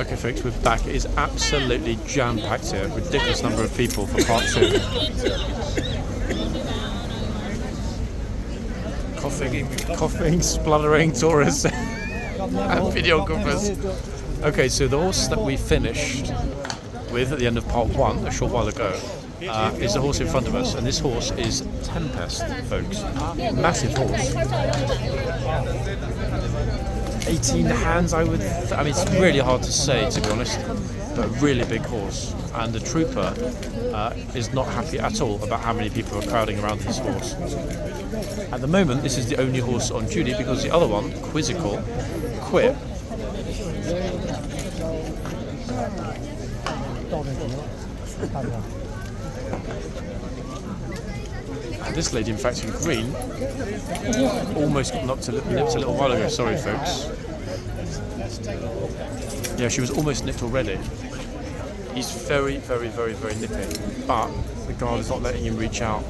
Okay folks, we're back. It is absolutely jam-packed here. Ridiculous number of people for part 2. Coughing, spluttering tourists and videographers. Okay, so the horse that we finished with at the end of part 1, a short while ago, is the horse in front of us, and this horse is Tempest, folks. Massive horse. 18 hands, I mean, it's really hard to say, to be honest, but a really big horse. And the trooper is not happy at all about how many people are crowding around this horse. At the moment, this is the only horse on duty because the other one, Quizzical, quit. And this lady, in fact, in green, almost got nipped a little while ago. Sorry, folks. Yeah, she was almost nipped already. He's very, very, very, very nippy, but the guard is not letting him reach out.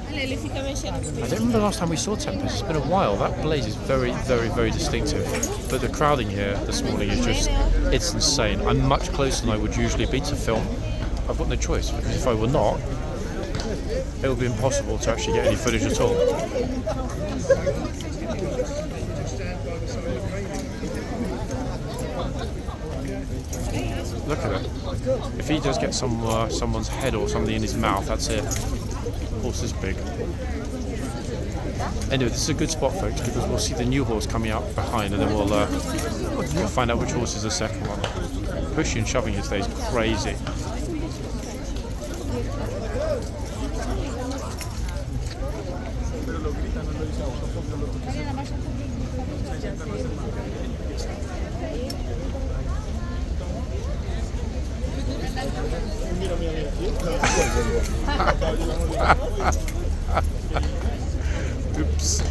I don't remember the last time we saw Tempest. It's been a while. That blaze is very, very, very distinctive. But the crowding here this morning is just, it's insane. I'm much closer than I would usually be to film. I've got no choice, because if I were not, it would be impossible to actually get any footage at all. Look at it. If he does get someone's head or something in his mouth, that's it. The horse is big. Anyway, this is a good spot, folks, because we'll see the new horse coming out behind, and then we'll find out which horse is the second one. Pushing and shoving his day is crazy. Oops.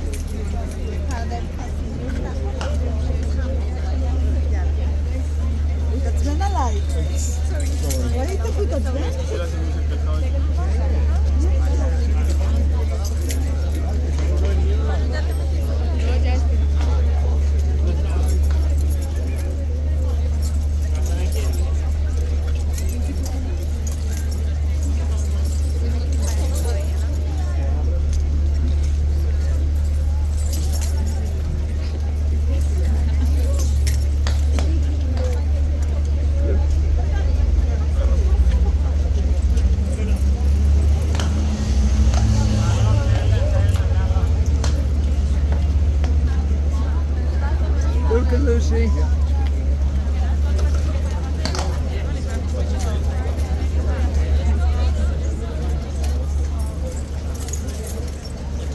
Lucy.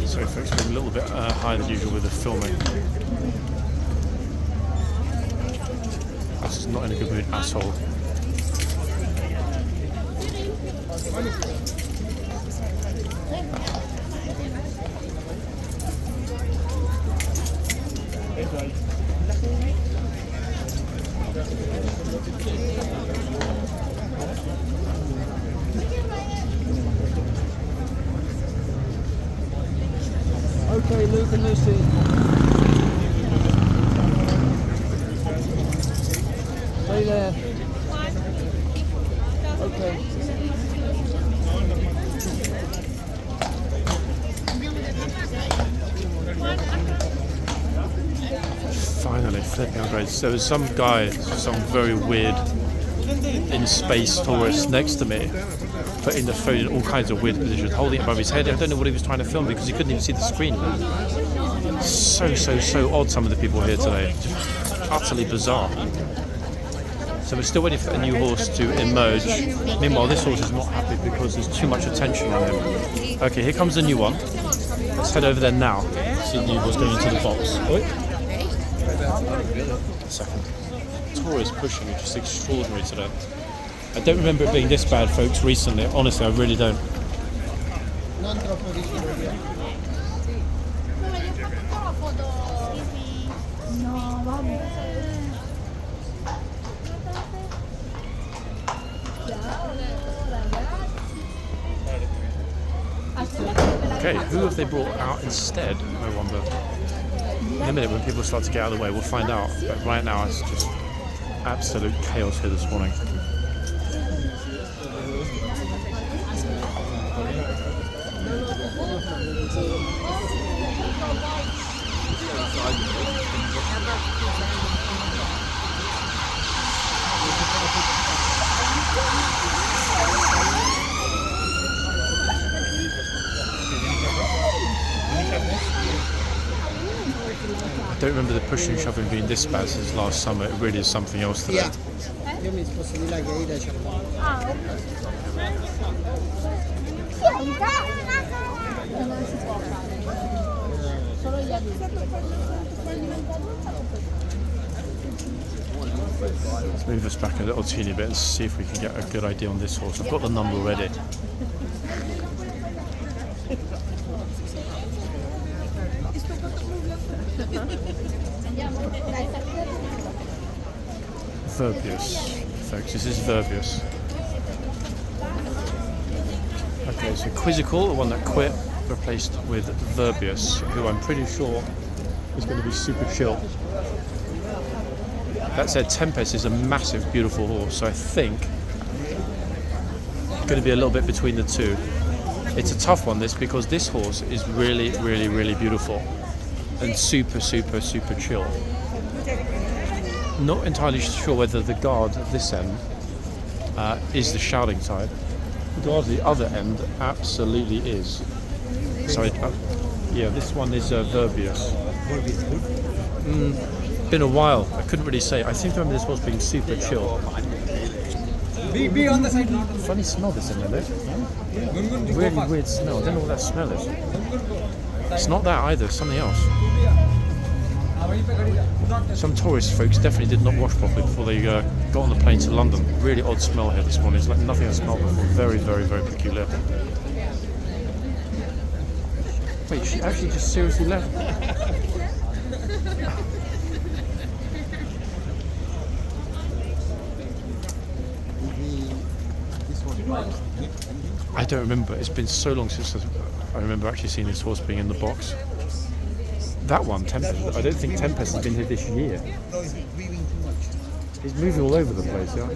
Sorry folks, we're a little bit higher than usual with the filming. This is not in a good mood at all. Okay, Luke and Lucy. Stay there. Okay. Finally, flipping out grades. There was some guy, some very weird in-space tourist next to me, putting the phone in all kinds of weird positions, holding it above his head. I don't know what he was trying to film because he couldn't even see the screen. So odd, some of the people here today. Just utterly bizarre. So we're still waiting for a new horse to emerge. Meanwhile, this horse is not happy because there's too much attention on him. Okay, here comes the new one. Let's head over there now. See the new horse going into the box. A second. Tour is pushing, it's just extraordinary today. I don't remember it being this bad, folks, recently. Honestly, I really don't. Okay, who have they brought out instead, I wonder? In a minute, when people start to get out of the way, we'll find out. But right now, it's just absolute chaos here this morning. I don't remember the pushing and shoving being this bad since last summer. It really is something else today. Let's move us back a little teeny bit and see if we can get a good idea on this horse. I've got the number already. Verus, folks, this is Verus. Okay, so Quizzical, the one that quit, replaced with Verus, who I'm pretty sure is going to be super chill. That said, Tempest is a massive, beautiful horse, so I think it's going to be a little bit between the two. It's a tough one, this, because this horse is really, really, really beautiful and super, super, super chill. Not entirely sure whether the guard at this end is the shouting type. The guard at the other end absolutely is. So, yeah, this one is Verus. Been a while. I couldn't really say. I seem to remember this horse being super chill. Be on the side. Funny smell this in there, though. Really weird smell. I don't know what that smell is. It's not that either. It's something else. Some tourist folks definitely did not wash properly before they got on the plane to London. Really odd smell here this morning. It's like nothing I've smelled before. Very, very, very peculiar. Wait, she actually just seriously left. I don't remember. It's been so long since I remember actually seeing this horse being in the box. That one, Tempest. I don't think Tempest has been here this year. He's moving all over the place, yeah.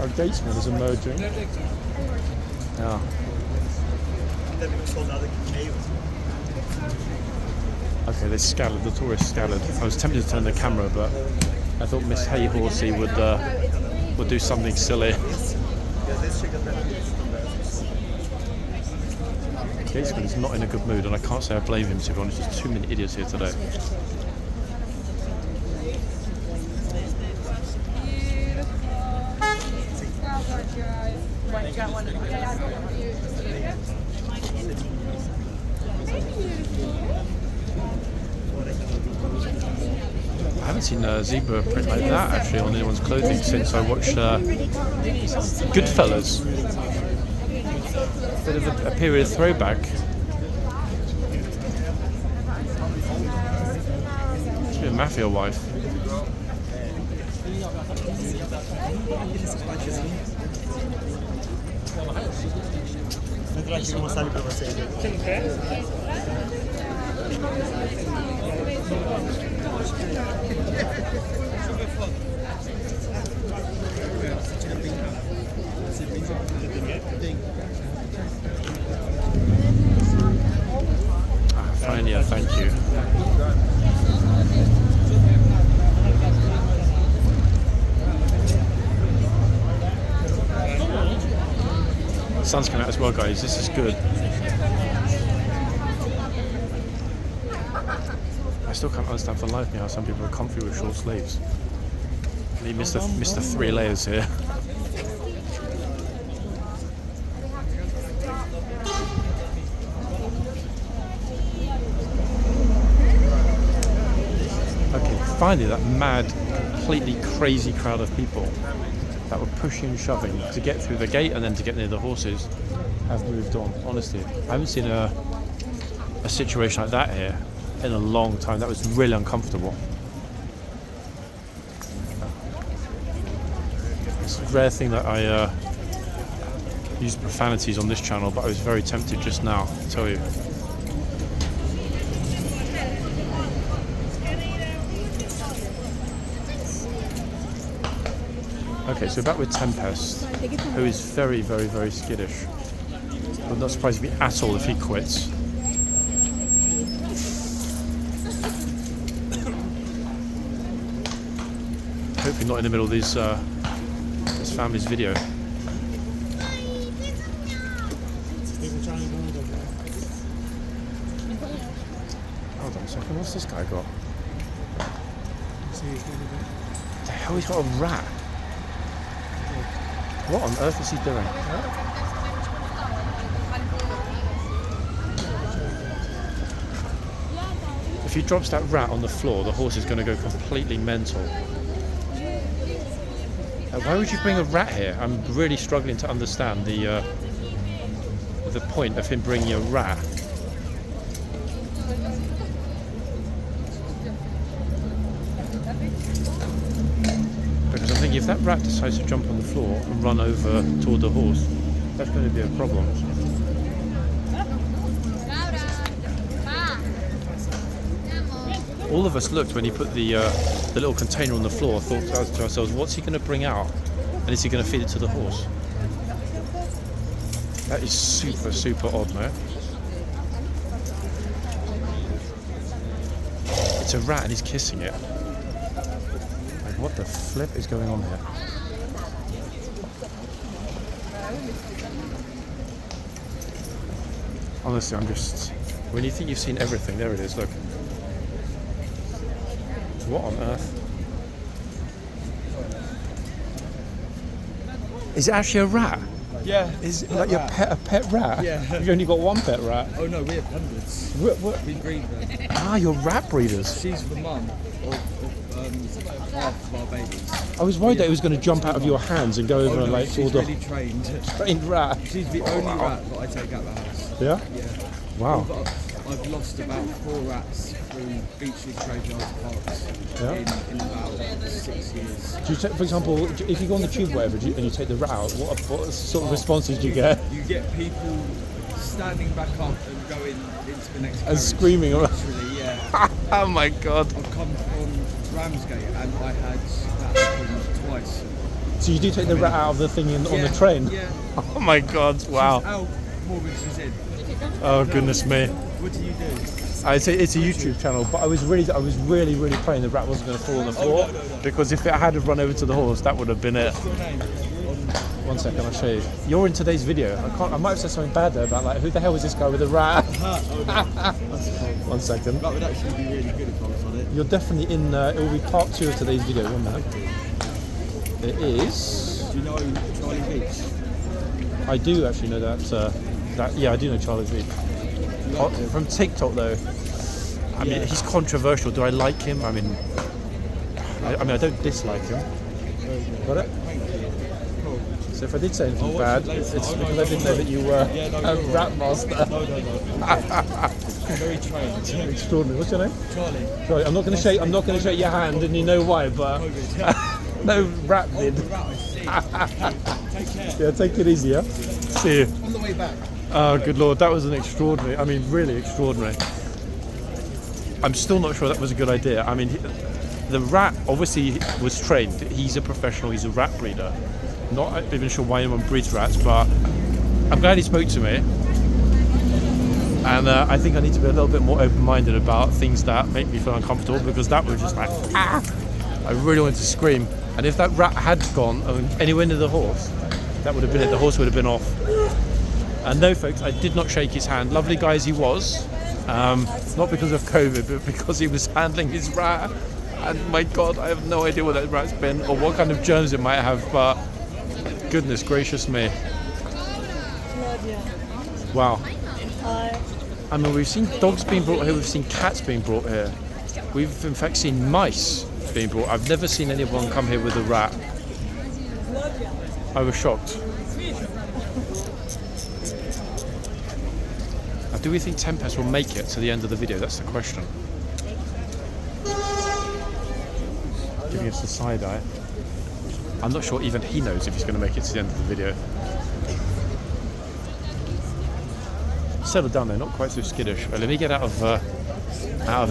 Our gatesman is emerging. Yeah. Okay, they scattered, the tourists scattered. I was tempted to turn the camera, but I thought Miss Hay Horsey would do something silly. Gatesman is not in a good mood, and I can't say I blame him, to be honest. There's too many idiots here today. I haven't seen a zebra print like that actually on anyone's clothing since I watched Goodfellas. Bit of a period throwback. Should be a mafia wife. Fine, yeah, thank you. The sun's coming out as well, guys. This is good. I still can't understand for the life of me how some people are comfy with short sleeves. He missed the 3 layers here. Okay, finally that mad, completely crazy crowd of people that were pushing and shoving to get through the gate and then to get near the horses have moved on. Honestly, I haven't seen a situation like that here in a long time. That was really uncomfortable. It's a rare thing that I use profanities on this channel, but I was very tempted just now, I tell you. Okay, so back with Tempest, who is very, very, very skittish. Would not surprise me at all if he quits. Hopefully not in the middle of this family's video. Hold on a second, what's this guy got? What the hell, he's got a rat? What on earth is he doing? If he drops that rat on the floor, the horse is going to go completely mental. Why would you bring a rat here? I'm really struggling to understand the point of him bringing a rat. Because I'm thinking if that rat decides to jump on the floor and run over toward the horse, that's going to be a problem. All of us looked when he put the little container on the floor, thought to ourselves, what's he going to bring out? And is he going to feed it to the horse? That is super, super odd, no? It's a rat and he's kissing it. Like, what the flip is going on here? Honestly, I'm just... When you think you've seen everything, there it is, look. What on earth? Is it actually a rat? Yeah. Is it like your a pet rat? Yeah. You've only got one pet rat? Oh no, we have hundreds. What? We breed them. Ah, you're rat breeders. She's the mum of half of our babies. I was worried that it was going to jump out of your hands and go over Oh, no, like all she's the really trained. trained rat. She's the only rat that I take out the house. Yeah? Yeah. Wow. I've lost about 4 rats through Beachley Graveyard Parks in about 6 years. Do you take, for example, if you go on the tube or whatever and you take the rat out, what sort of responses do you get? You get people standing back up and going into the next And carriage. screaming around. Literally, yeah. Oh my god. I've come from Ramsgate and I had that happen twice. So you do take the rat out of the thing on the train? Yeah. Oh my god, wow. She's out more than she's in. Oh goodness me. What do you do? It's a YouTube channel, but I was really praying the rat wasn't going to fall on the floor, because if it had run over to the horse, that would have been it. What's your name? One second, I'll show you. You're in today's video. I might have said something bad there about like, who the hell is this guy with a rat? One second. That would actually be really good if I was on it. You're definitely in. It will be part 2 of today's video. 1 minute. It is. Do you know Charlie Beach? I do actually know that. Yeah, I do know Charlie Beach. From TikTok though. I mean, he's controversial. Do I like him? I mean, I don't dislike him. Got it? Cool. So if I did say anything bad, it's because I didn't know that you were a rat master. No. Very trained. Extraordinary. What's your name? Charlie. Sorry, I'm not going to shake your hand, and you know why, but no rat vid. Take care. Yeah, take it easy. Yeah. See you. On the way back. Oh, good lord, that was an extraordinary. I mean, really extraordinary. I'm still not sure that was a good idea. I mean, the rat obviously was trained. He's a professional. He's a rat breeder. Not even sure why anyone breeds rats, but I'm glad he spoke to me. And I think I need to be a little bit more open-minded about things that make me feel uncomfortable, because that was just like, ah! I really wanted to scream. And if that rat had gone anywhere near the horse, that would have been it. The horse would have been off. And no, folks, I did not shake his hand. Lovely guy as he was. Not because of COVID, but because he was handling his rat. And my God, I have no idea what that rat's been or what kind of germs it might have, but goodness gracious me. Wow. I mean, we've seen dogs being brought here, we've seen cats being brought here. We've in fact seen mice being brought. I've never seen anyone come here with a rat. I was shocked. Now, do we think Tempest will make it to the end of the video? That's the question. Giving us the side eye. I'm not sure even he knows if he's going to make it to the end of the video. Settle down there, not quite so skittish. Let me get out of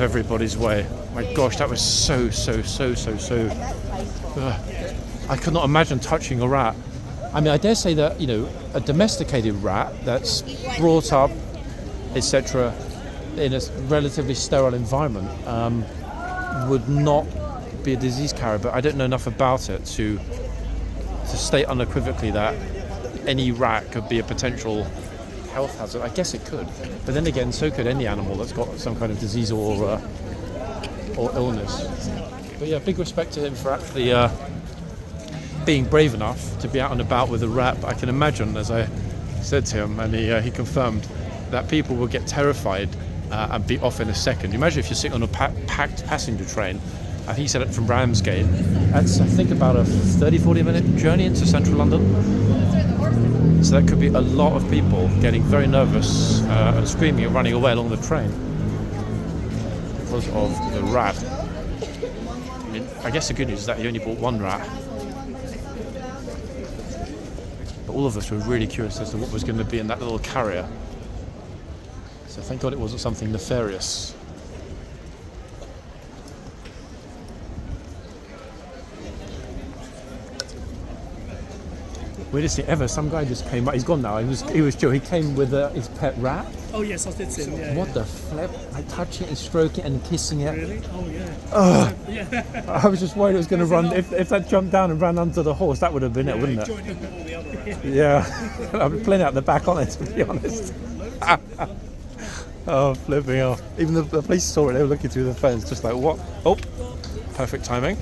everybody's way. My gosh, that was so. I could not imagine touching a rat. I mean, I dare say that, you know, a domesticated rat that's brought up, etc., in a relatively sterile environment would not be a disease carrier, but I don't know enough about it to state unequivocally that any rat could be a potential health hazard. I guess it could, but then again, so could any animal that's got some kind of disease or illness. But yeah, big respect to him for actually being brave enough to be out and about with a rat. But I can imagine, as I said to him, and he confirmed, that people will get terrified and be off in a second. Imagine if you're sitting on a packed passenger train. I think he said it from Ramsgate. That's, I think, about a 30-40 minute journey into central London. So that could be a lot of people getting very nervous and screaming and running away along the train because of the rat. I mean, I guess the good news is that he only bought one rat. But all of us were really curious as to what was going to be in that little carrier. So thank God it wasn't something nefarious. Weirdest thing ever, some guy just came up, he's gone now, he was chill, he came with his pet rat. Oh yes, I did see him, yeah. What the flip? Like touching it and stroking it and kissing it. Really? Oh yeah. Ugh. Yeah. I was just worried it was going to run, if that jumped down and ran under the horse, that would have been it, wouldn't it? Joined in with all the other rats. Yeah, I've been playing out the back on it, to be honest. Oh, flipping hell. Even the police saw it, they were looking through the fence, just like, what? Oh, perfect timing.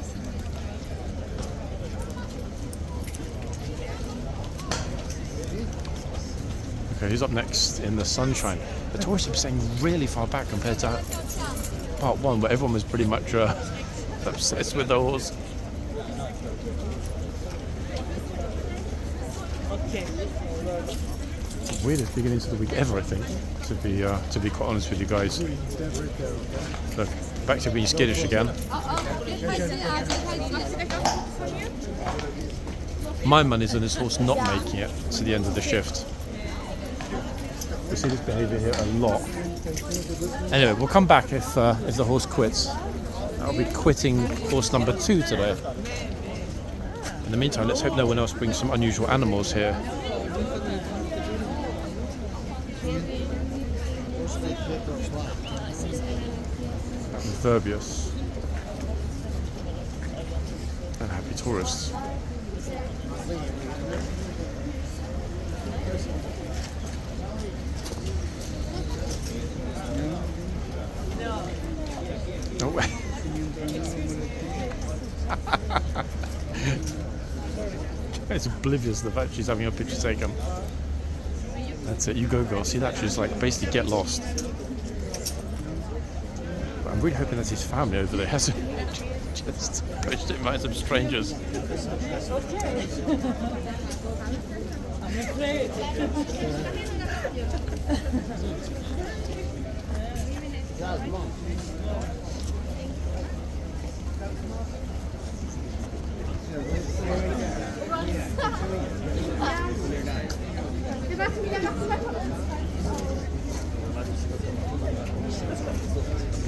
Okay, who's up next in the sunshine? The tourists are staying really far back compared to part one, where everyone was pretty much obsessed with the horse. Weirdest beginning to the week ever, I think, to be quite honest with you guys. Look, back to being skittish again. My money's on this horse not making it to the end of the shift. We see this behaviour here a lot. Anyway, we'll come back if the horse quits. I'll be quitting horse number 2 today. In the meantime, let's hope no one else brings some unusual animals here. Verus and happy tourists. No way. It's oblivious to the fact she's having a picture taken. That's it, you go girl. See that? She's like basically get lost. But I'm really hoping that's his family over there hasn't just pushed him by some strangers. I'm afraid.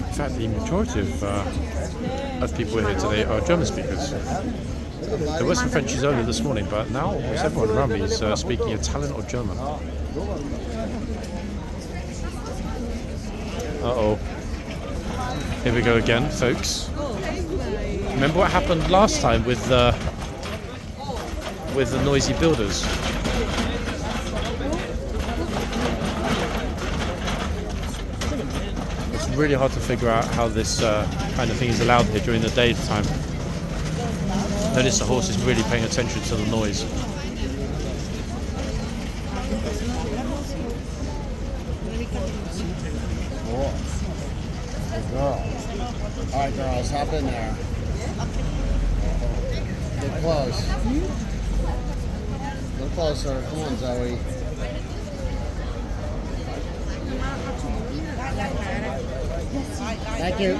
In fact, the majority of people here today are German speakers. There were some Frenchies earlier this morning, but now almost everyone around me is speaking Italian or German. Uh-oh. Here we go again, folks. Remember what happened last time with the noisy builders? It's really hard to figure out how this kind of thing is allowed here during the daytime. Notice the horse is really paying attention to the noise. All right, girls, hop in there. Get close. A little closer. Come on, Zoe. Thank you.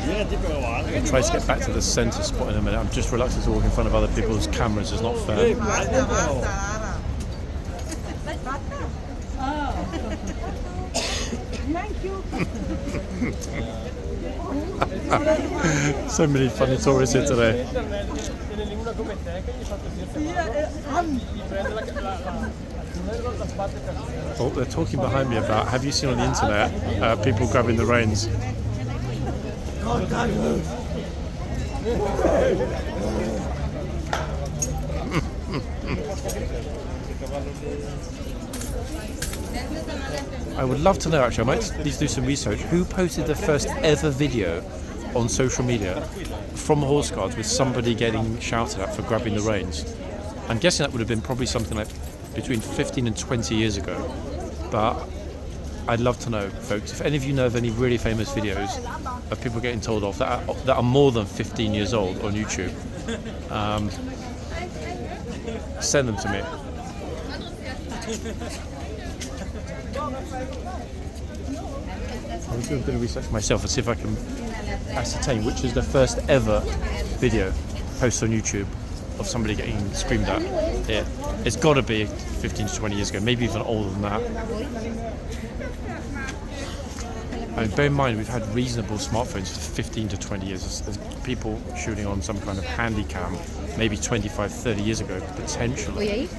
I'll try to get back to the centre spot in a minute. I'm just reluctant to walk in front of other people's cameras. It's not fair. So many funny tourists here today. Oh, they're talking behind me about, have you seen on the internet people grabbing the reins? I would love to know, actually, I might need to do some research. Who posted the first ever video on social media from horse guards with somebody getting shouted at for grabbing the reins? I'm guessing that would have been probably something like between 15 and 20 years ago. But I'd love to know, folks, if any of you know of any really famous videos of people getting told off that are more than 15 years old on YouTube, send them to me. I'll do a bit of research myself and see if I can ascertain which is the first ever video posted on YouTube of somebody getting screamed at here. It's got to be 15 to 20 years ago, maybe even older than that. I mean, bear in mind, we've had reasonable smartphones for 15 to 20 years. There's people shooting on some kind of handy cam, maybe 25, 30 years ago, potentially.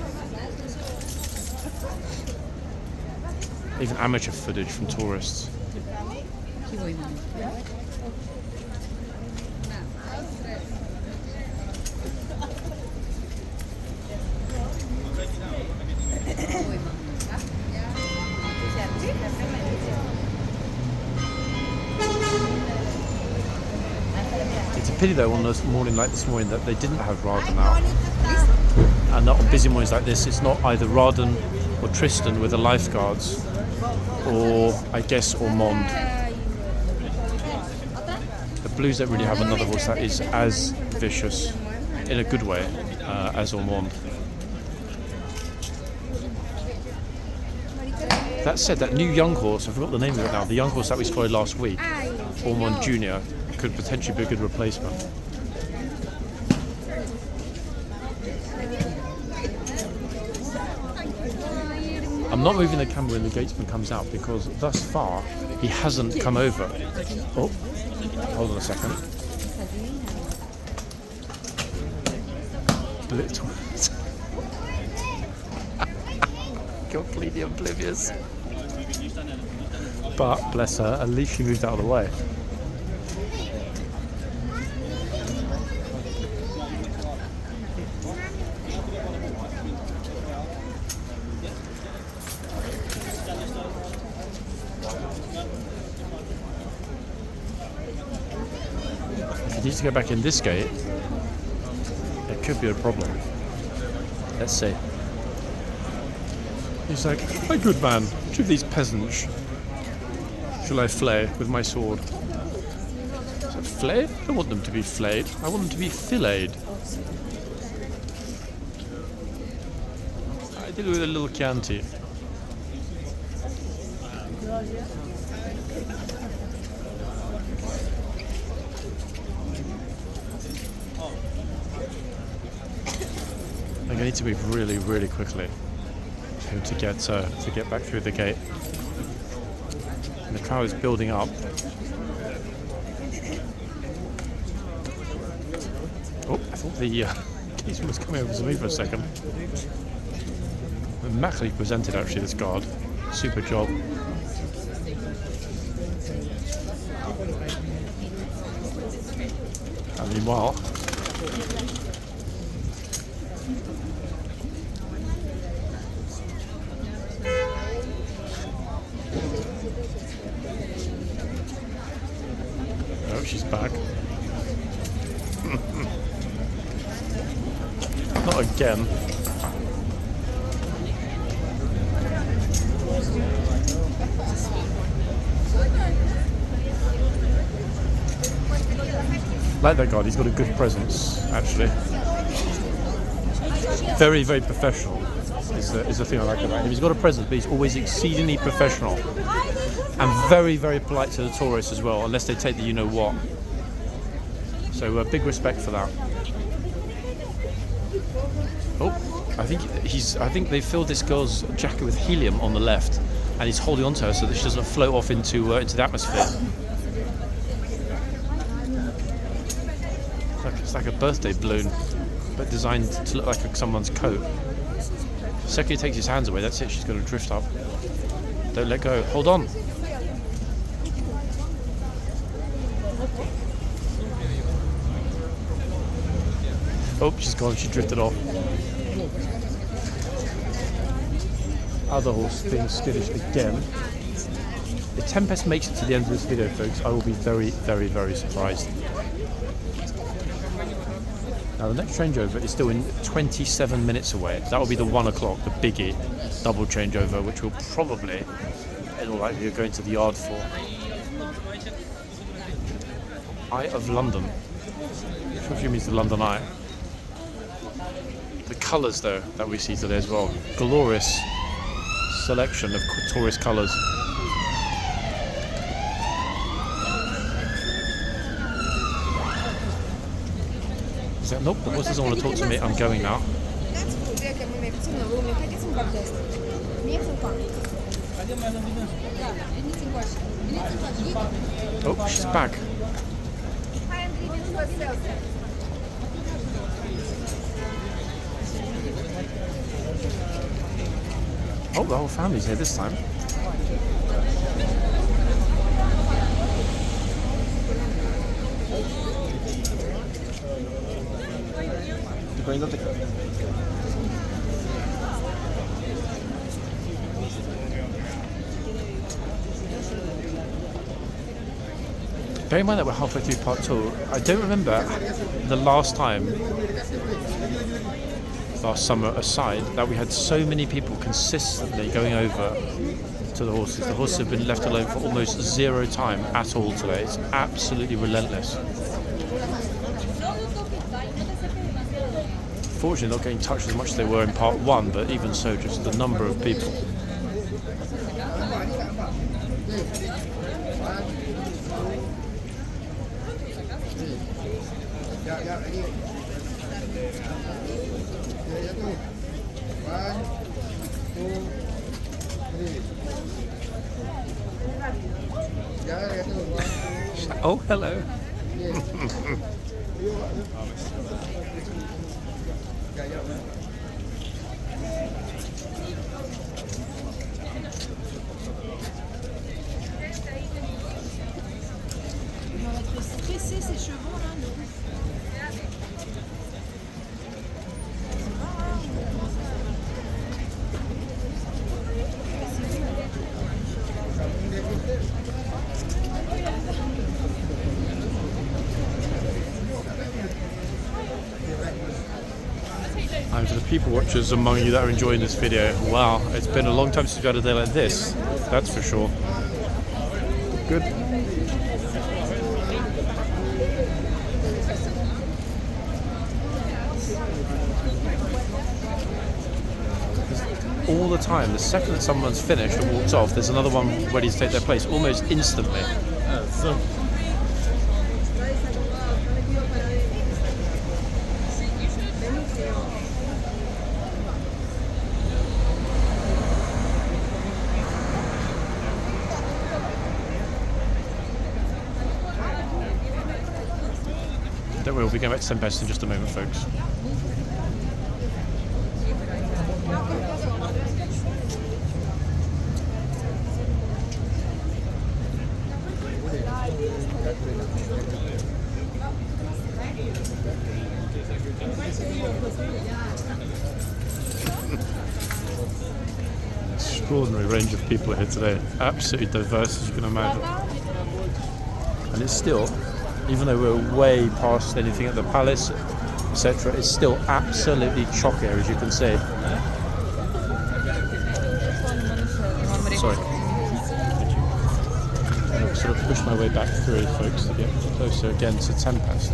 Even amateur footage from tourists. It's a pity though on a morning like this morning that they didn't have Raden out. And not on busy mornings like this, it's not either Raden or Tristan with the lifeguards, or I guess Ormond. The Blues don't really have another horse that is as vicious, in a good way, as Ormond. That said, that new young horse, I forgot the name of it now, the young horse that we spotted last week, Ormond Jr., could potentially be a good replacement. I'm not moving the camera when the gatesman comes out because thus far he hasn't come over. Oh, hold on a second. Completely oblivious. But bless her, at least she moved out of the way. If he needs to go back in this gate, it could be a problem. Let's see. He's like, my good man, which of these peasants shall I flay with my sword? Is that flay? I don't want them to be flayed. I want them to be filleted. I did it with a little Chianti. I'm going to need to move really, really quickly to get back through the gate. And the crowd is building up. Oh, I thought the gatesman was coming over to me for a second. Immaculately presented, actually, this guard. Super job. And meanwhile, she's back. Not again. Like that guard, he's got a good presence, actually. Very, very professional is the thing I like about him. He's got a presence, but he's always exceedingly professional. And very, very polite to the tourists as well, unless they take the you-know-what. So big respect for that. Oh, I think they filled this girl's jacket with helium on the left. and he's holding onto her so that she doesn't float off into the atmosphere. It's like a birthday balloon, but designed to look like someone's coat. The second he takes his hands away, that's it. She's going to drift up. Don't let go. Hold on. Oh, she's gone. She drifted off. Other horse being skittish again. If Tempest makes it to the end of this video, folks, I will be very, very, very surprised. Now, the next changeover is still in 27 minutes away. That will be the 1 o'clock, the biggie double changeover, which we'll probably, in all likelihood, go into the yard for. Eye of London, which means the London Eye. The colours, though, that we see today as well. Glorious selection of tourist colours. Is that, nope, the horse doesn't want to talk to me. I'm going now. Oh, she's back. Oh, the whole family's here this time. Bear in mind that we're halfway through part 2. I don't remember the last time, last summer aside, that we had so many people consistently going over to the horses. The horses have been left alone for almost 0 time at all today. It's absolutely relentless. Fortunately, not getting touched as much as they were in part 1, but even so, just the number of people. Oh, hello. And for the people watchers among you that are enjoying this video, wow, it's been a long time since we've had a day like this, that's for sure. Good. All the time, the second that someone's finished and walks off, there's another one ready to take their place, almost instantly. Don't worry, we'll be going back to Tempest in just a moment, folks. Extraordinary range of people here today, absolutely diverse as you can imagine. And it's still, even though we're way past anything at the palace, etc., it's still absolutely chock here, as you can see. Sorry. I'll sort of push my way back through, folks, to get closer again to Tempest.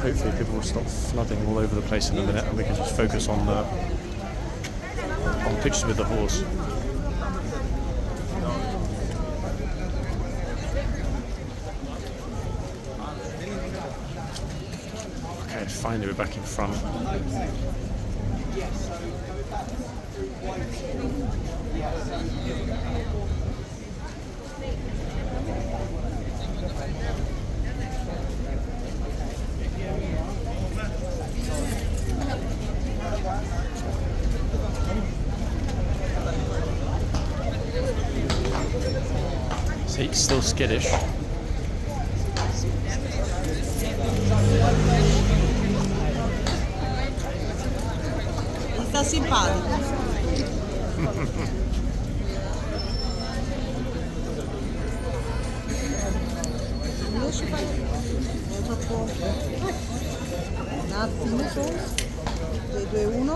Hopefully people will stop flooding all over the place in a minute and we can just focus on pictures with the horse. Okay, finally we're back in front. See, it's still skittish. Sta simpatico. Un attimo solo. 3, 2, 1.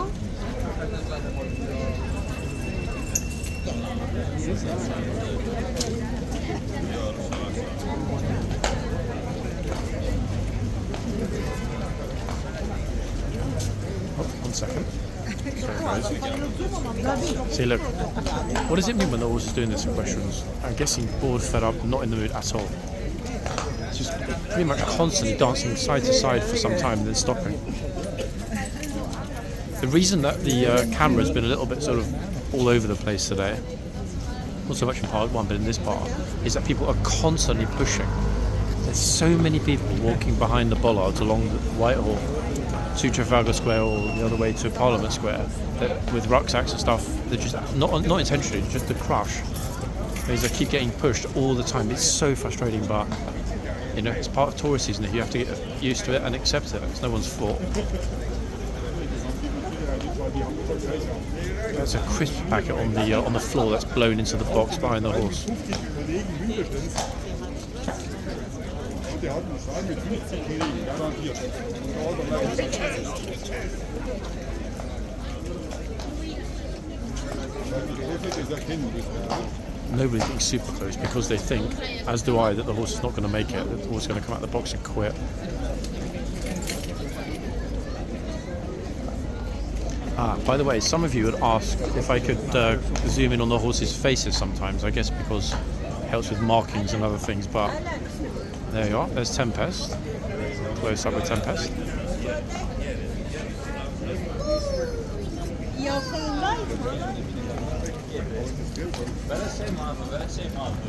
Oh, 1 second. See, look. What does it mean when the horse is doing this equestrians? I'm guessing bored, fed up, not in the mood at all. It's just pretty much constantly dancing side to side for some time and then stopping. The reason that the camera's been a little bit sort of all over the place today, not so much in part one, but in this part, is that people are constantly pushing. There's so many people walking behind the bollards along the Whitehall to Trafalgar Square or the other way to Parliament Square that, with rucksacks and stuff. They're just not intentionally, just the crush. They keep getting pushed all the time. It's so frustrating, but you know, it's part of tourist season. You have to get used to it and accept it. It's no one's fault. There's a crisp packet on the floor that's blown into the box behind the horse. Nobody's getting super close because they think, as do I, that the horse is not going to make it, that the horse is going to come out of the box and quit. By the way, some of you had asked if I could zoom in on the horses' faces sometimes, I guess because it helps with markings and other things, but there you are, there's Tempest. Close up with Tempest.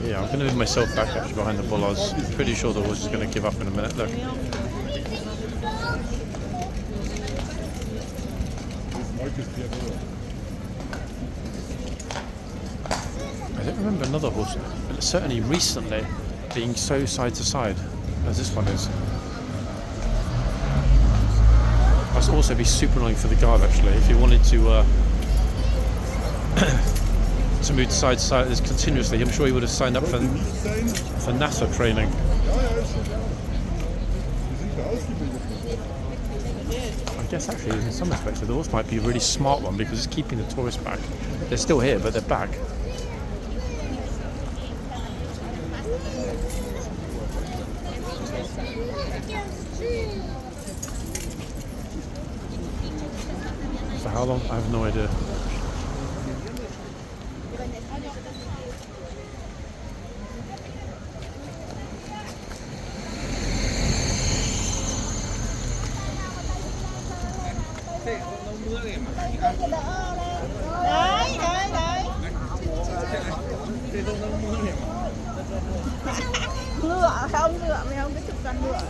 Yeah, I'm going to move myself back actually behind the bollards. I'm pretty sure the horse is going to give up in a minute. Look. I don't remember another horse, but certainly recently, being so side to side as this one is. Must also be super annoying for the guard actually, if you wanted to to move side to side this continuously. I'm sure he would have signed up for NASA training. I guess actually in some respects the horse might be a really smart one because it's keeping the tourists back. They're still here but they're back. For how long? I have no idea. Ngựa không, ngựa mày không biết chụp con ngựa.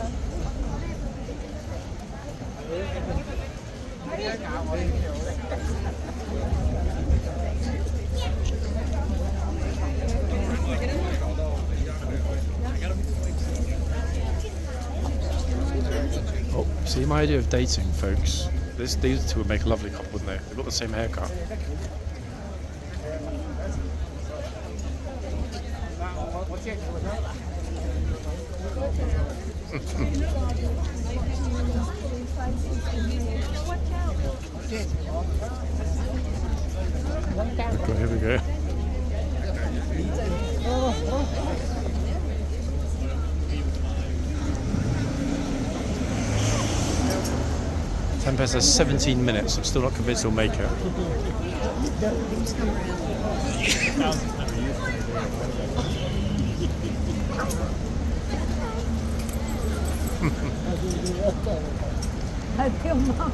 Oh, see my idea of dating, folks. These two would make a lovely couple, wouldn't they? They've got the same haircut. Okay, here we go. Tempest has 17 minutes. I'm still not convinced he'll make it. Até uma.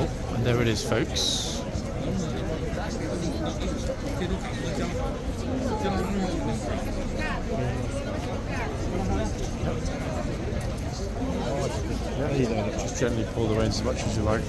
Oh, and there it is, folks. Yeah, you know, just gently pull the reins as much as you like.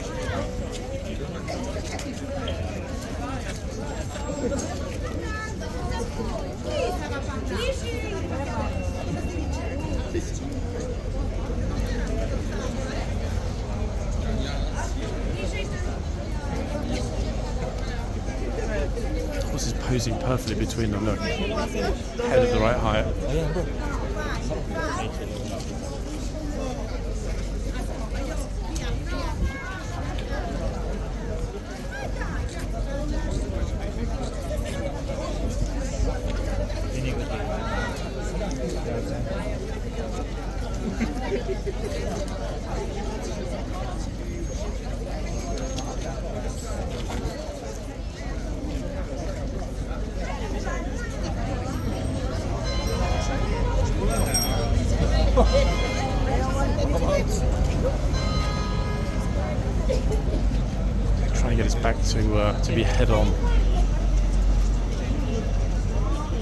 Horse is posing perfectly between them, look. Head of the right height. Trying to get us back to be head on.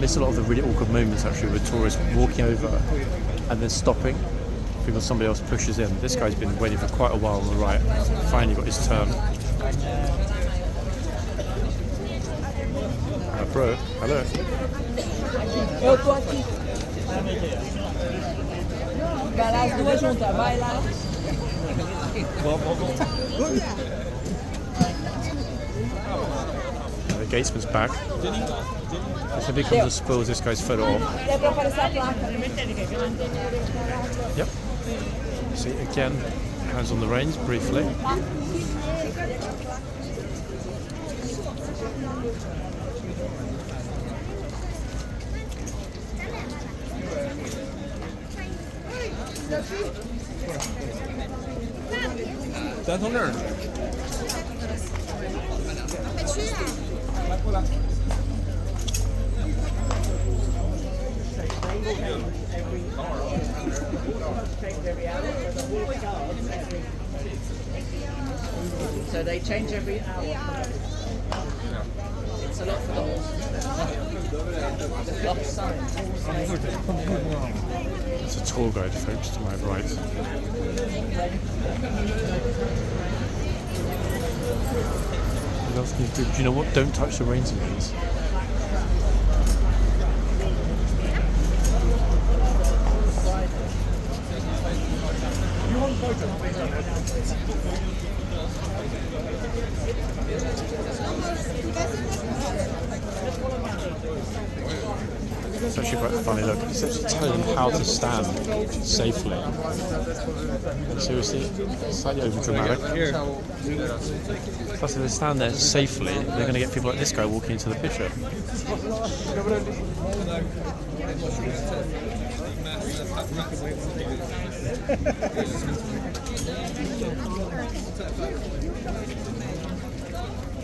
Miss a lot of the really awkward moments actually with tourists walking over and then stopping because somebody else pushes in. This guy's been waiting for quite a while on the right. Finally got his turn. Bro, hello. Eu tô aqui. Cara, as duas juntas, vai lá. The gatesman's back. This becomes a spoil as this guy's further off. É pra aparecer a placa. Yep. See, again, hands on the reins briefly. So they change every hour. It's a lot for the horses. The block sign. It's a tour guide, folks, to my right. What else can you do? Do you know what? Don't touch the reins, please. It's actually quite funny, look, it's actually telling them how to stand safely. Seriously, slightly over dramatic. Plus if they stand there safely, they're going to get people like this guy walking into the picture.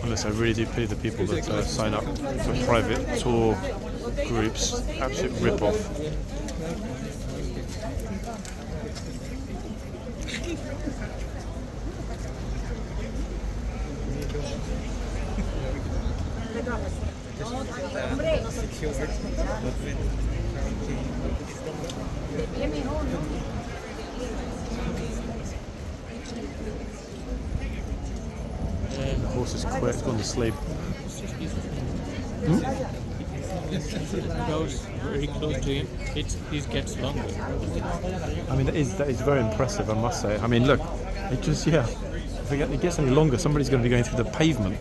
Unless I really do pity the people that sign up for private tour groups. Absolute rip-off. The horse is quick, it's gone to sleep. Goes very close to him, he gets longer. I mean, that is very impressive, I must say. I mean, look, it just, yeah, if it gets any longer, somebody's going to be going through the pavement.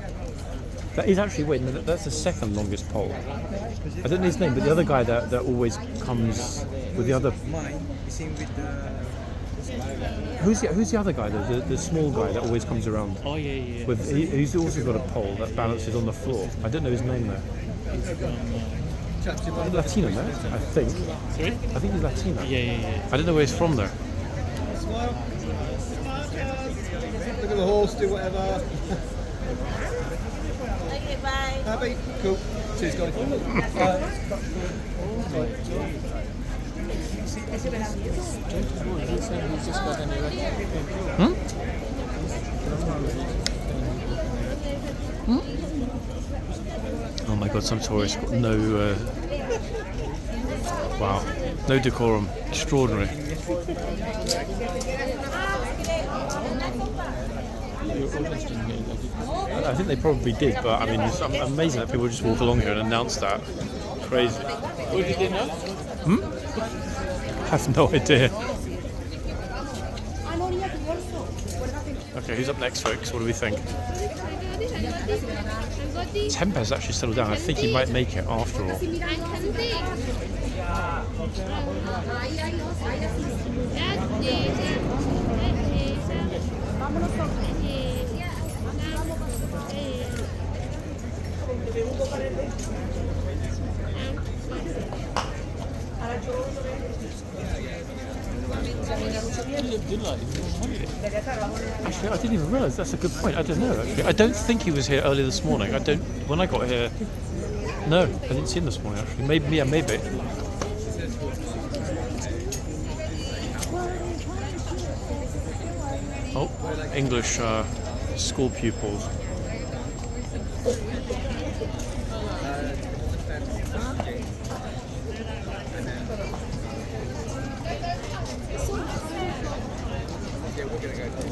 That is actually, wait a minute, that's the second longest pole. I don't know his name, but the other guy that always comes with the other... Who's the other guy, the small guy that always comes around? Oh yeah. He's also got a pole that balances on the floor. I don't know his name though. Latino, no? I think. Sorry? I think he's Latino. Yeah. I don't know where he's from though. Look at the horse, do whatever. Okay, bye. Happy? Cool. Cheers, guys. He's just got an Oh my god, some tourists got no. Wow, no decorum. Extraordinary. I think they probably did, but I mean, it's amazing that people just walk along here and announce that. Crazy. What did they know? I have no idea. Okay, who's up next, folks? What do we think? Tempest actually settled down. I think he might make it after all. Actually, I didn't even realise. That's a good point. I don't know. Actually, I don't think he was here early this morning. When I got here, no, I didn't see him this morning. Actually, maybe. Oh, English school pupils.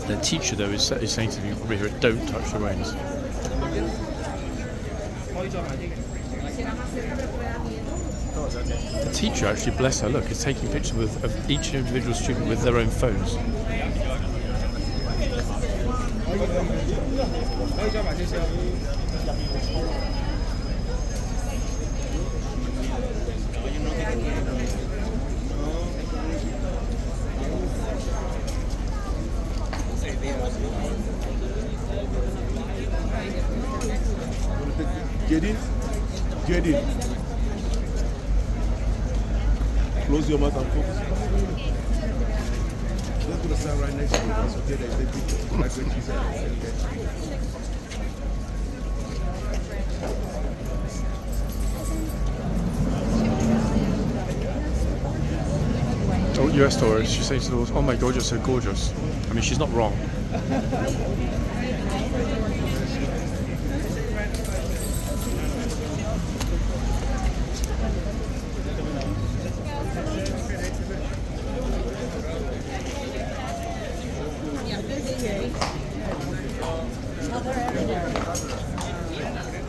The teacher, though, is saying to me, you probably hear it, don't touch the reins. The teacher, actually, bless her, look, is taking pictures of each individual student with their own phones. Get in. Close your mouth and focus. Just put a sign right next to you. It's okay that they pick like when she said. Oh, US tourists, she's saying to the horse, oh my god, you're so gorgeous. I mean, she's not wrong.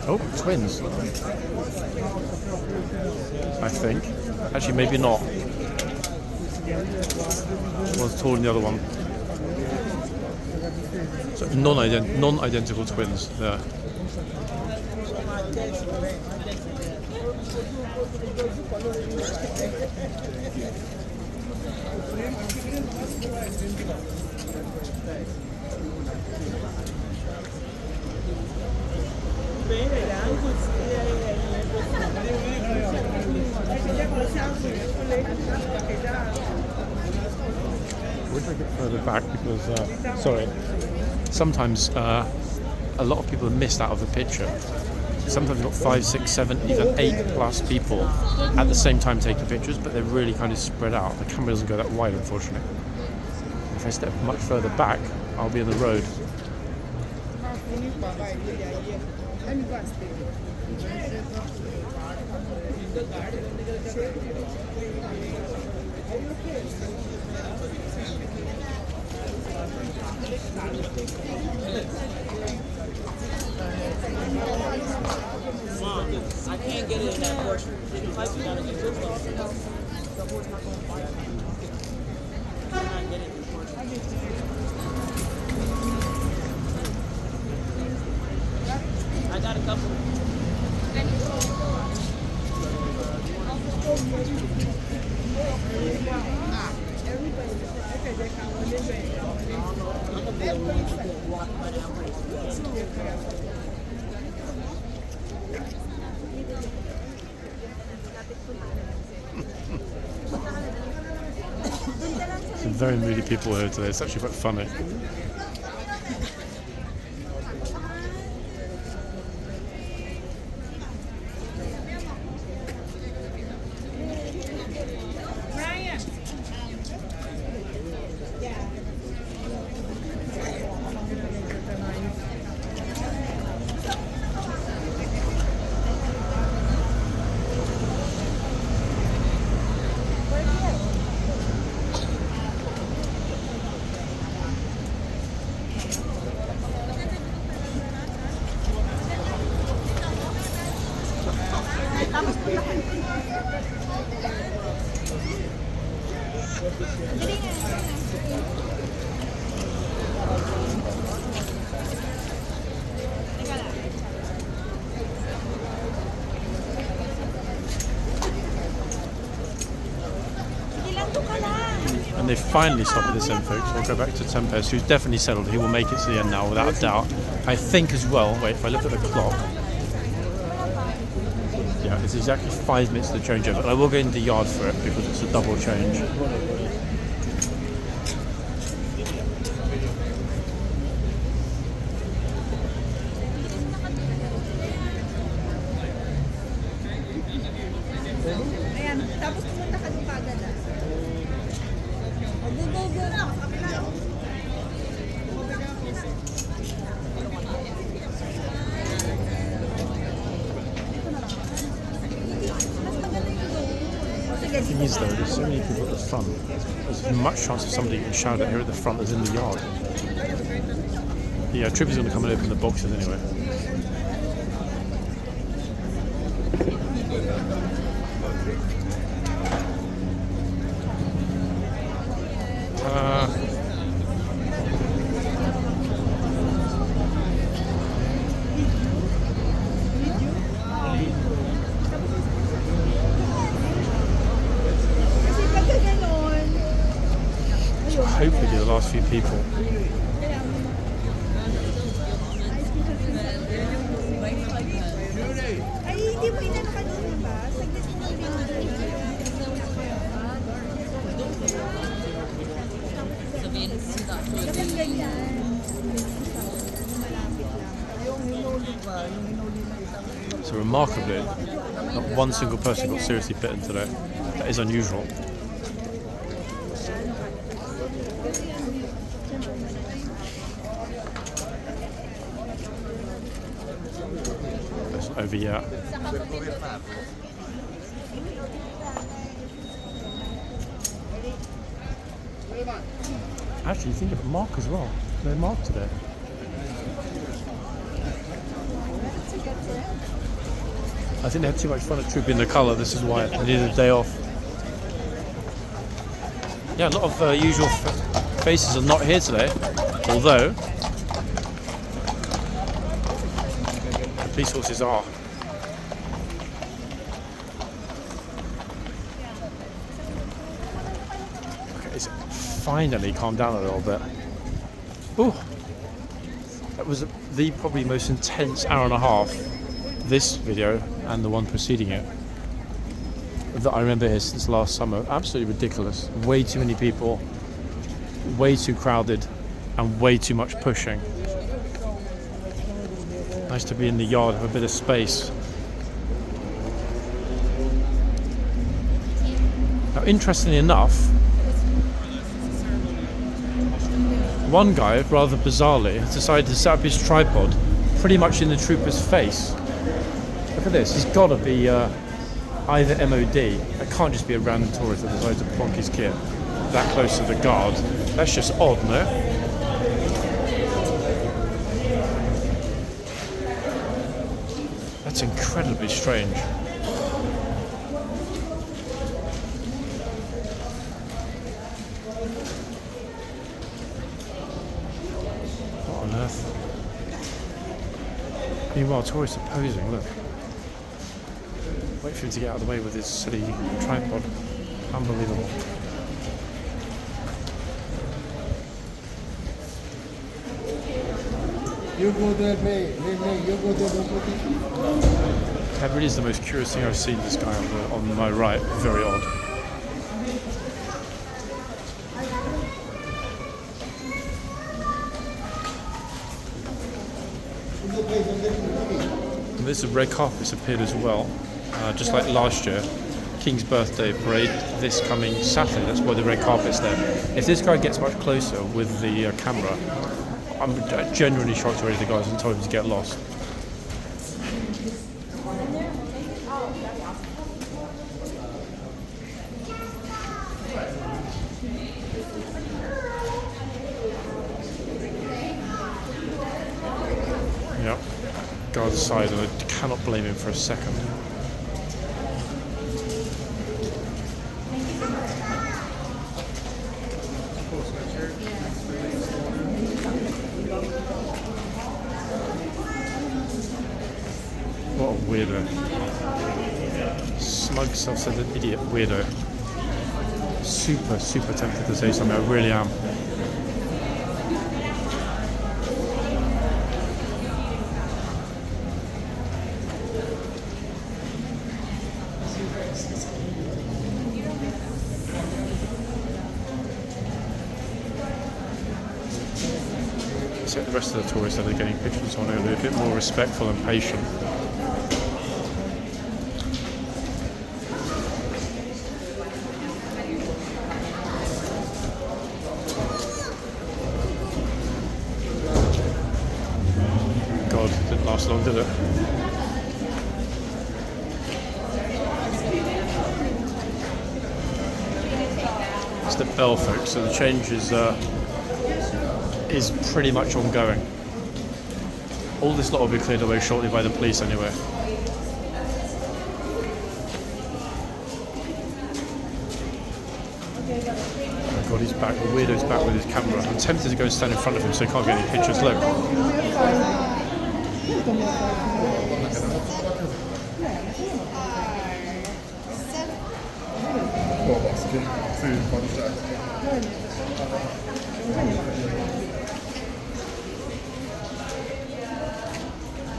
Oh, twins. I think. Actually, maybe not. One's taller than the other one. So non-identical twins there. We're going to get further back because, sorry, sometimes a lot of people are missed out of the picture. Sometimes you've got 5, 6, 7, even 8 plus people at the same time taking pictures, but they're really kind of spread out. The camera doesn't go that wide, unfortunately. If I step much further back, I'll be on the road. I can't get it in that portion. I got a couple. very moody people here today. It's actually quite funny. And they finally stop at this end, folks. We'll go back to Tempest, who's definitely settled. He will make it to the end now, without a doubt. I think as well, wait, if I look at the clock, yeah, it's exactly 5 minutes to the changeover. And I will go into the yard for it because it's a double change. Ayan, tapos pumunta ka doon kagad ah. Go, go, go. The thing is though, there's so many people at the front. There's as much chance of somebody getting shouted at here at the front as in the yard. Yeah, Trippy's going to come and open the boxes anyway. Kasi pagka ganon, Hopefully the last few people. ay hindi mo inano ka doon ba? Saglit mo lang dapat ganyan. Malapit lang. So remarkably, not one single person got seriously bitten today. That is unusual. That's not over yet. Actually, you think of Mark as well. No Mark today. I think they had too much fun at Trooping the Colour. This is why they needed a day off. Yeah, a lot of usual faces are not here today, although the police horses are. Okay, it's finally calmed down a little bit. Ooh, that was the probably most intense hour and a half. This video and the one preceding it that I remember here since last summer. Absolutely ridiculous. Way too many people, way too crowded, and way too much pushing. Nice to be in the yard, have a bit of space. Now, interestingly enough, one guy, rather bizarrely, has decided to set up his tripod pretty much in the trooper's face. Look at this, he's got to be either MOD. It can't just be a random tourist that decides to plonk his kit that close to the guard. That's just odd, no? That's incredibly strange. What on earth? Meanwhile, tourists are posing, look. Wait for him to get out of the way with his silly tripod. Unbelievable. You go there, May, you go there, don't go there. That really is the most curious thing I've seen this guy on my right. Very odd. And there's the red carpets appeared as well, just like last year. King's birthday parade this coming Saturday. That's why the red carpet's there. If this guy gets much closer with the camera, I'm genuinely shocked already the guys and told him to get lost. Yep, guard aside, and I cannot blame him for a second. What a weirdo. Smug self-centered idiot weirdo. Super, super tempted to say something, I really am. Except the rest of the tourists that are getting pictures on it are a bit more respectful and patient. God, it didn't last long, did it? It's the bell, folks, so the change is pretty much ongoing. All this lot will be cleared away shortly by the police anyway. Oh my God, he's back. The weirdo's back with his camera. I'm tempted to go and stand in front of him so he can't get any pictures. Look.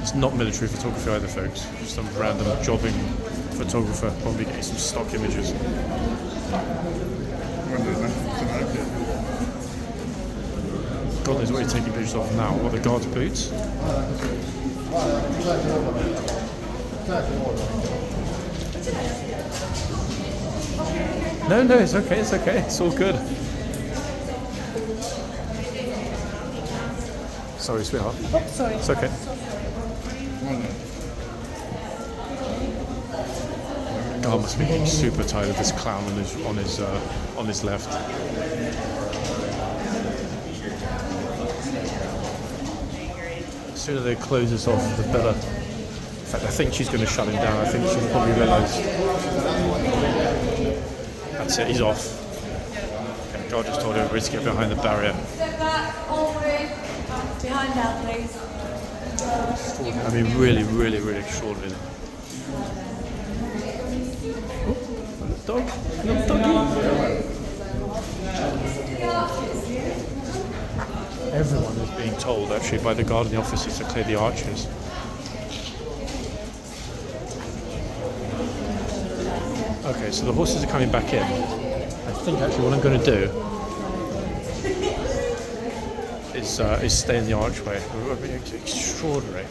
It's not military photography either, folks. Just some random jobbing photographer, probably getting some stock images. God knows what he's taking pictures of now. What, the guard's boots? No, it's okay, it's all good. Sorry, sweetheart. Oh, sorry. It's okay. God must be getting super tired of this clown on his left. The sooner they close this off, the better. In fact, I think she's going to shut him down. I think she'll probably realise. That's it, he's off. Okay, God just told everybody to get behind the barrier. Step back, always. Behind now, please. I mean, really, really, really extraordinary. Oh, little dog, little doggy. Everyone is being told, actually, by the guard and the officers to clear the arches. Okay, so the horses are coming back in. I think actually what I'm going to do is stay in the archway. It's extraordinary.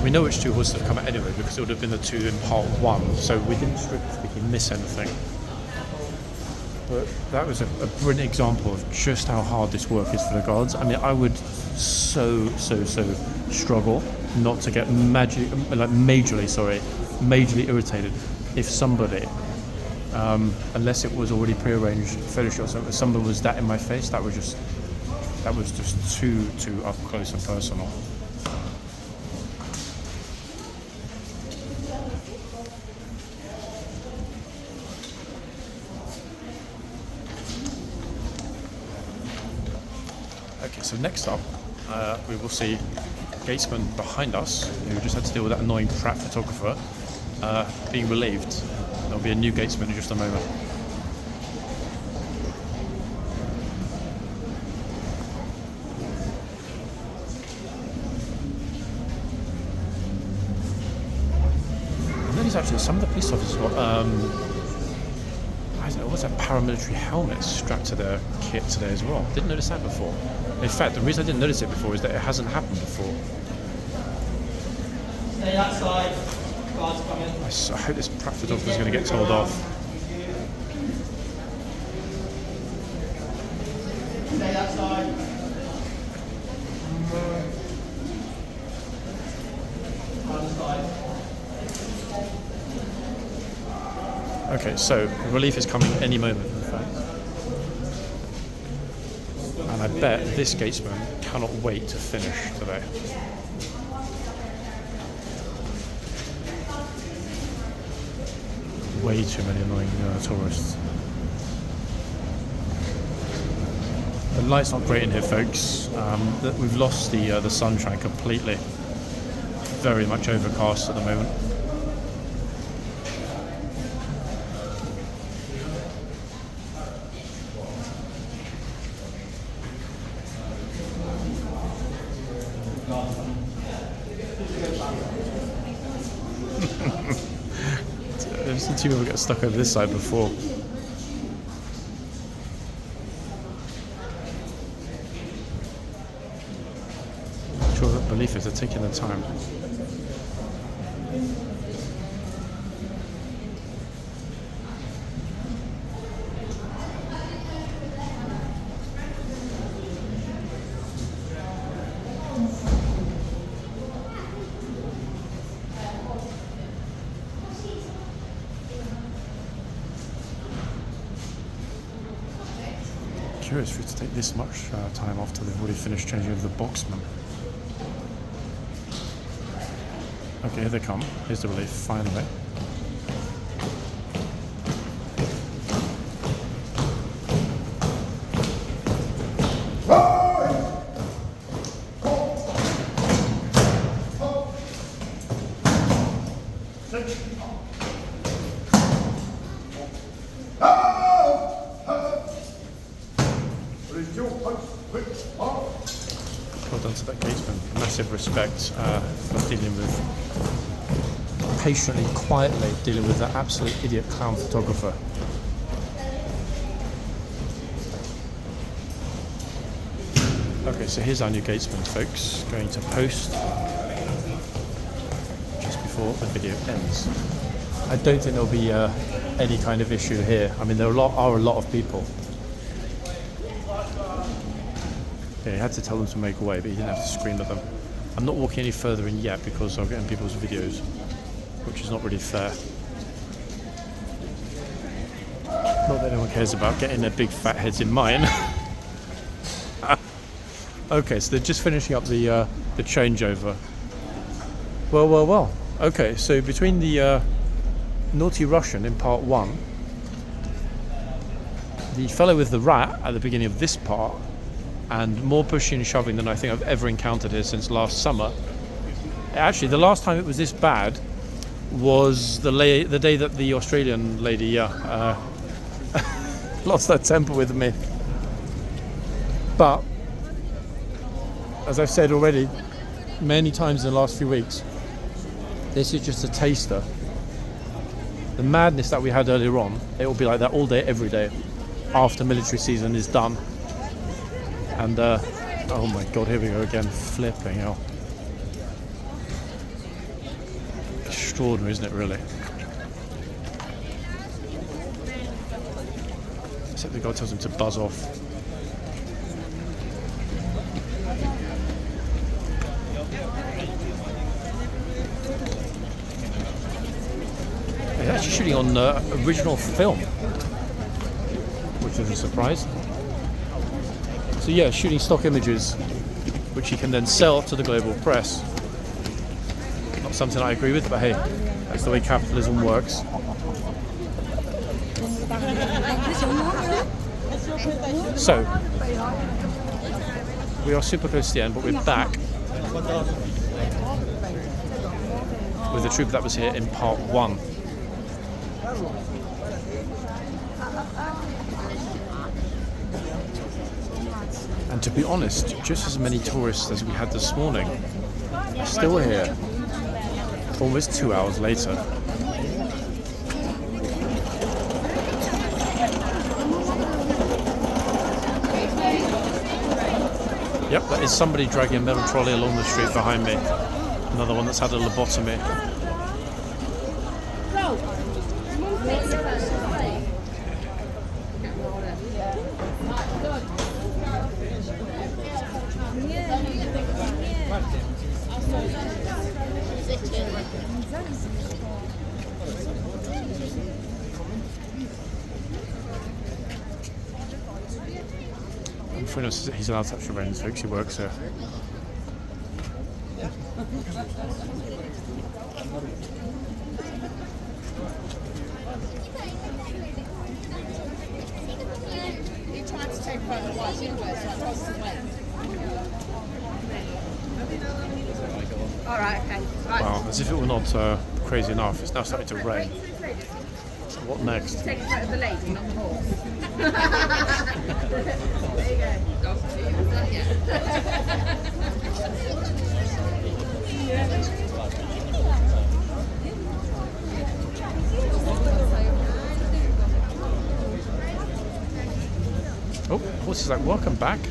We know which two horses have come out anyway because it would have been the two in part one, so we didn't strictly speaking miss anything. But that was a brilliant example of just how hard this work is for the guards. I mean, I would so struggle not to get majorly irritated if somebody, unless it was already prearranged finish or something, if somebody was that in my face, that was just too up close and personal. Okay, so next up, we will see Gatesman behind us, who just had to deal with that annoying prat photographer, being relieved. There'll be a new Gatesman in just a moment. noticed actually some of the police officers got I don't know, what's that, paramilitary helmets strapped to their kit today as well. Didn't notice that before. In fact, the reason I didn't notice it before is that it hasn't happened before. Stay outside. Guards coming. I hope this prat photographer is going to get told off. Stay outside. Okay, so relief is coming any moment, in fact. And I bet this gatesman cannot wait to finish today. Way too many annoying tourists. The light's not great in here, folks. We've lost the sunshine completely. Very much overcast at the moment. I've seen two people get stuck over this side before. I'm sure that belief is they're taking their time. Curious for you to take this much time after they've already finished changing over the boxman. Okay, here they come. Here's the relief, finally. Well done to that gatesman. Massive respect for dealing with, patiently, quietly dealing with that absolute idiot clown photographer. Okay, so here's our new gatesman, folks, going to post just before the video ends. I don't think there'll be any kind of issue here. I mean, there are a lot of people. Yeah, he had to tell them to make way, but he didn't have to scream at them. I'm not walking any further in yet because I'll get in people's videos, which is not really fair. Not that anyone cares about getting their big fat heads in mine. Okay, so they're just finishing up the changeover. Well. Okay, so between the naughty Russian in part 1, the fellow with the rat at the beginning of this part, and more pushing and shoving than I think I've ever encountered here since last summer. Actually, the last time it was this bad was the day that the Australian lady lost her temper with me. But, as I've said already many times in the last few weeks, this is just a taster. The madness that we had earlier on, it will be like that all day, every day, after military season is done. And, oh my god, here we go again, flipping hell. Extraordinary, isn't it, really? Except the guy tells him to buzz off. He's actually shooting on original film, which is a surprise. So yeah, shooting stock images, which he can then sell to the global press. Not something I agree with, but hey, that's the way capitalism works. So, we are super close to the end, but we're back with the troop that was here in part 1. And to be honest, just as many tourists as we had this morning are still here, almost 2 hours later. Yep, that is somebody dragging a metal trolley along the street behind me. Another one that's had a lobotomy. I'm afraid he's allowed to touch the reins, folks. He works here. You tried to take part in the white universe, so I lost the weight. Alright, okay. Right. Wow, as if it were not crazy enough, it's now starting to rain. So what next? Take a photo of the lady, not the horse. There you go. Oh, the horse is like, welcome back. I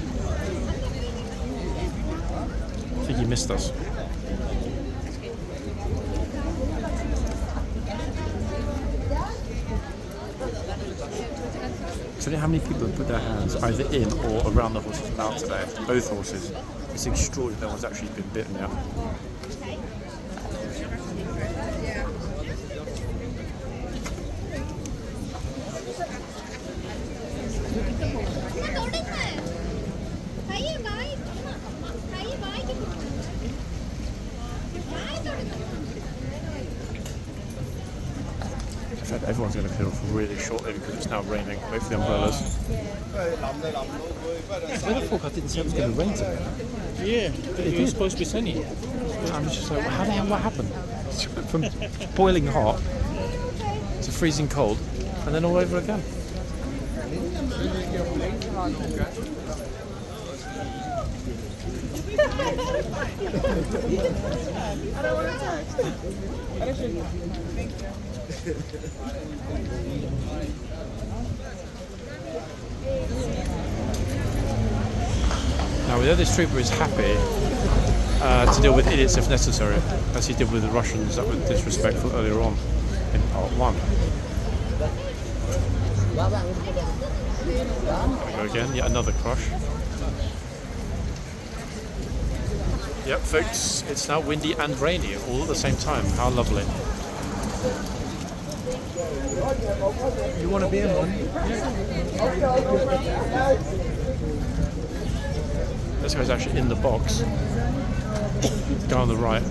think he missed us. So how many people have put their hands either in or around the horse's mouth today? Both horses. It's extraordinary no one's actually been bitten yet. In fact, everyone's going to clear off really shortly because it's now raining. Wait for the umbrellas. Where the fuck I didn't say it was going to rain today? Yeah, it was supposed to be sunny. I'm just like, how the hell, what happened? From boiling hot to freezing cold and then all over again. Now we know this trooper is happy to deal with idiots if necessary, as he did with the Russians that were disrespectful earlier on in part 1. There we go again, yet another crush. Yep, folks, it's now windy and rainy all at the same time. How lovely. You want to be in one? This guy's actually in the box. The guy on the right.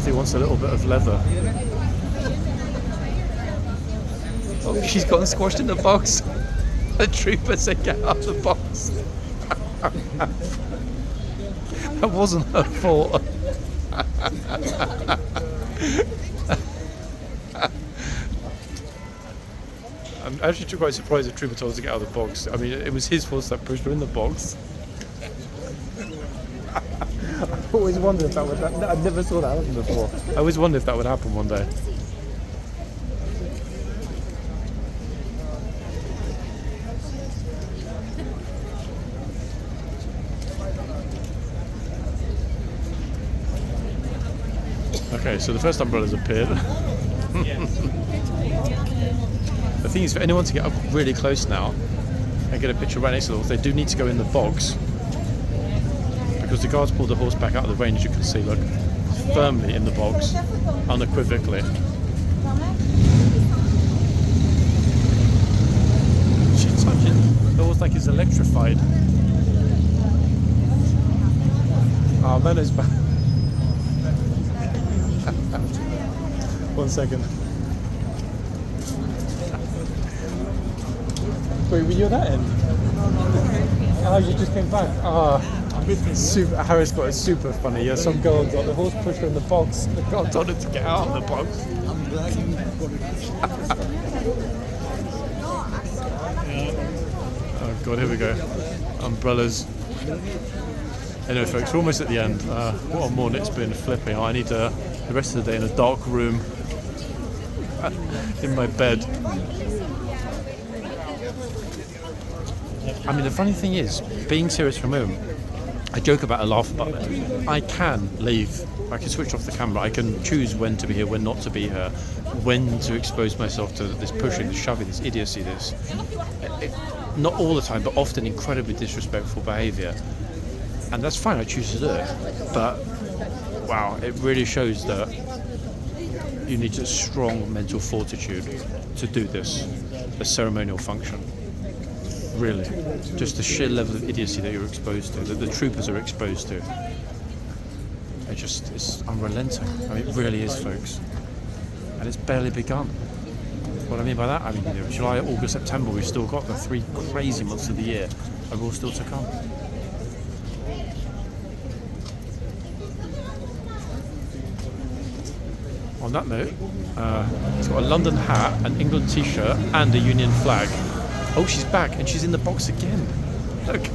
He wants a little bit of leather. Oh, she's gotten squashed in the box. The trooper said get out of the box. That wasn't her fault. I'm actually quite surprised the trooper told us to get out of the box. I mean, it was his fault that pushed her in the box. I always wondered if that would happen. I never saw that happen before. I always wondered if that would happen one day. Okay, so the first umbrella's appeared. The thing is, for anyone to get up really close now and get a picture right next to the horse, they do need to go in the box. Because the guards pulled the horse back out of the range, you can see, look, firmly in the box, unequivocally. She's touching the horse like he's electrified. Oh, Mano's back. 1 second. Wait, were you at that end? Oh, you just came back. Ah, super. Harris got it super funny. Yeah, some girl got the horse pushed her in the box. The girl told her to get out of the box. I'm glad you got it. Oh god, here we go. Umbrellas. Anyway, folks, we're almost at the end. What a morning it's been, flipping. I need the rest of the day in a dark room in my bed. I mean, the funny thing is, being serious from home, I joke about it, laugh about it. I can leave. I can switch off the camera. I can choose when to be here, when not to be here, when to expose myself to this pushing, this shoving, this idiocy, this... not all the time, but often incredibly disrespectful behaviour. And that's fine, I choose to do it. But, wow, it really shows that you need a strong mental fortitude to do this, a ceremonial function. Really. Just the sheer level of idiocy that you're exposed to, that the troopers are exposed to. It's unrelenting. I mean, it really is, folks. And it's barely begun. What I mean by that, I mean, July, August, September, we've still got the 3 crazy months of the year, are all still to come. On that note, it's got a London hat, an England t-shirt, and a Union flag. Oh, she's back, and she's in the box again. Look.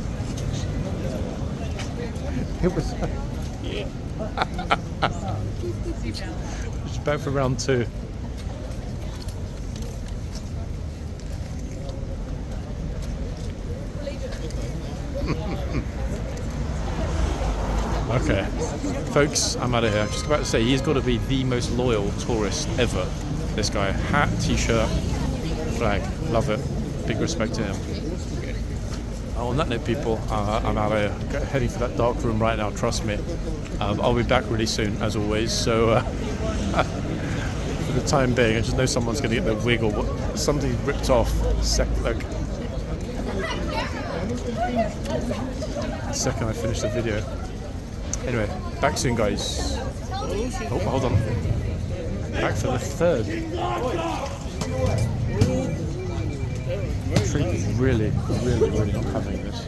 It was... She's back for round 2. Okay, folks, I'm out of here. Just about to say, he's got to be the most loyal tourist ever. This guy, hat, t-shirt, flag, love it. Big respect to him. On that note, people, I'm out of here. Heading for that dark room right now, trust me. I'll be back really soon, as always. So, for the time being, I just know someone's going to get their wig or something ripped off. Second I finish the video. Anyway, back soon, guys. Oh, hold on. Back for the 3rd. The troop is really not having this.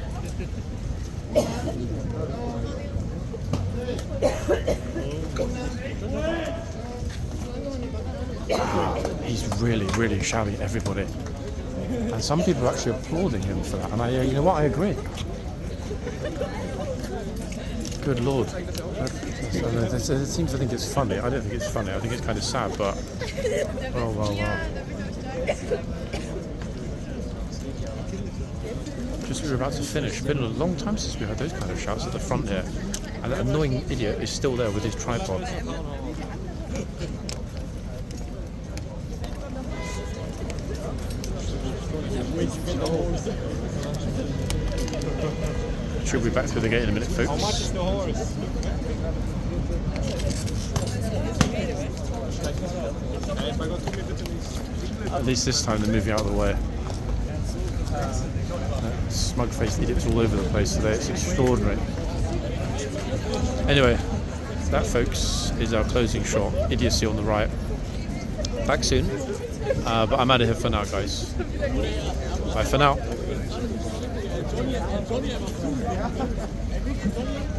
He's really shouting at everybody. And some people are actually applauding him for that. And you know what, I agree. Good Lord. It seems to think it's funny. I don't think it's funny. I think it's kind of sad, but... Well. Just we were about to finish. It's been a long time since we had those kind of shouts at the front here. And that annoying idiot is still there with his tripod. Should be back through the gate in a minute, folks. How much is the horse? At least this time they're moving out of the way. Smug-faced idiots all over the place today. It's extraordinary. Anyway, that, folks, is our closing shot. Idiocy on the right. Back soon. But I'm out of here for now, guys. Bye for now.